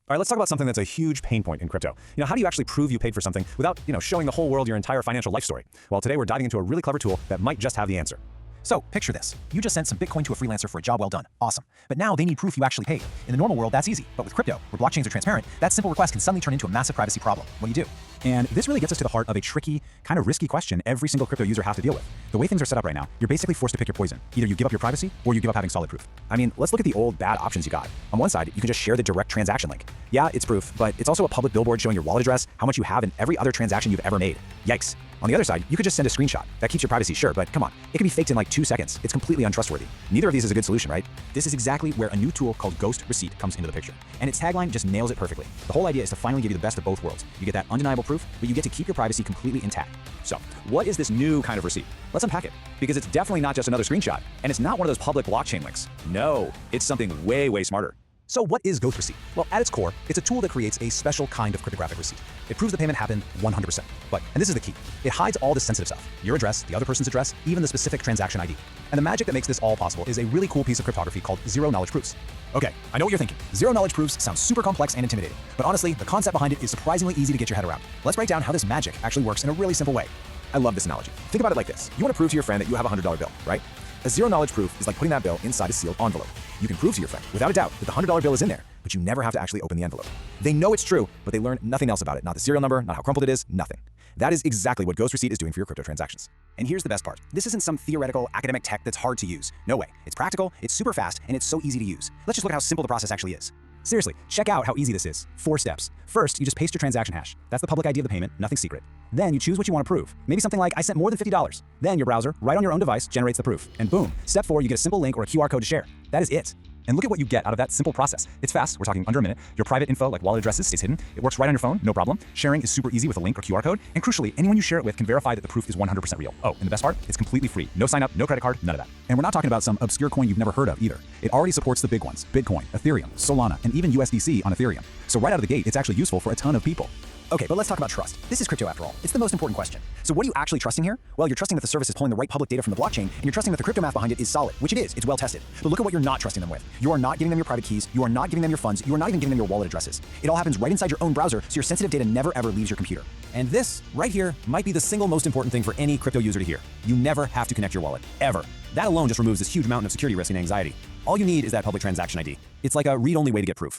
All right, let's talk about something that's a huge pain point in crypto. How do you actually prove you paid for something without, showing the whole world your entire financial life story? Well, today we're diving into a really clever tool that might just have the answer. So, picture this. You just sent some Bitcoin to a freelancer for a job well done. Awesome. But now they need proof you actually paid. In the normal world, that's easy. But with crypto, where blockchains are transparent, that simple request can suddenly turn into a massive privacy problem. What do you do? And this really gets us to the heart of a tricky, kind of risky question every single crypto user has to deal with. The way things are set up right now, you're basically forced to pick your poison. Either you give up your privacy or you give up having solid proof. Let's look at the old bad options you got. On one side, you can just share the direct transaction link. Yeah, it's proof, but it's also a public billboard showing your wallet address, how much you have, and every other transaction you've ever made. Yikes. On the other side, you could just send a screenshot. That keeps your privacy, sure, but come on. It can be faked in like 2 seconds. It's completely untrustworthy. Neither of these is a good solution, right? This is exactly where a new tool called GhostReceipt comes into the picture. And its tagline just nails it perfectly. The whole idea is to finally give you the best of both worlds. You get that undeniable proof, but you get to keep your privacy completely intact. So, what is this new kind of receipt? Let's unpack it. Because it's definitely not just another screenshot, and it's not one of those public blockchain links. No, it's something way, way smarter. So what is GhostReceipt? Well, at its core, it's a tool that creates a special kind of cryptographic receipt. It proves the payment happened 100%. But, and this is the key, it hides all the sensitive stuff. Your address, the other person's address, even the specific transaction ID. And the magic that makes this all possible is a really cool piece of cryptography called zero-knowledge proofs. Okay, I know what you're thinking. Zero-knowledge proofs sounds super complex and intimidating. But honestly, the concept behind it is surprisingly easy to get your head around. Let's break down how this magic actually works in a really simple way. I love this analogy. Think about it like this. You want to prove to your friend that you have a $100 bill, right? A zero-knowledge proof is like putting that bill inside a sealed envelope. You can prove to your friend, without a doubt, that the $100 bill is in there, but you never have to actually open the envelope. They know it's true, but they learn nothing else about it. Not the serial number, not how crumpled it is, nothing. That is exactly what GhostReceipt is doing for your crypto transactions. And here's the best part. This isn't some theoretical academic tech that's hard to use. No way. It's practical, it's super fast, and it's so easy to use. Let's just look at how simple the process actually is. Seriously, check out how easy this is. 4 steps. First, you just paste your transaction hash. That's the public ID of the payment, nothing secret. Then you choose what you want to prove. Maybe something like, I sent more than $50. Then your browser, right on your own device, generates the proof. And boom, step 4, you get a simple link or a QR code to share. That is it. And look at what you get out of that simple process. It's fast, we're talking under a minute. Your private info like wallet addresses stays hidden. It works right on your phone, no problem. Sharing is super easy with a link or QR code. And crucially, anyone you share it with can verify that the proof is 100% real. Oh, and the best part? It's completely free. No sign up, no credit card, none of that. And we're not talking about some obscure coin you've never heard of either. It already supports the big ones, Bitcoin, Ethereum, Solana, and even USDC on Ethereum. So right out of the gate, it's actually useful for a ton of people. Okay, but let's talk about trust. This is crypto after all. It's the most important question. So what are you actually trusting here? Well, you're trusting that the service is pulling the right public data from the blockchain, and you're trusting that the crypto math behind it is solid, which it is. It's well tested. But look at what you're not trusting them with. You are not giving them your private keys. You are not giving them your funds. You are not even giving them your wallet addresses. It all happens right inside your own browser, so your sensitive data never ever leaves your computer. And this, right here, might be the single most important thing for any crypto user to hear. You never have to connect your wallet, ever. That alone just removes this huge mountain of security risk and anxiety. All you need is that public transaction ID. It's like a read-only way to get proof.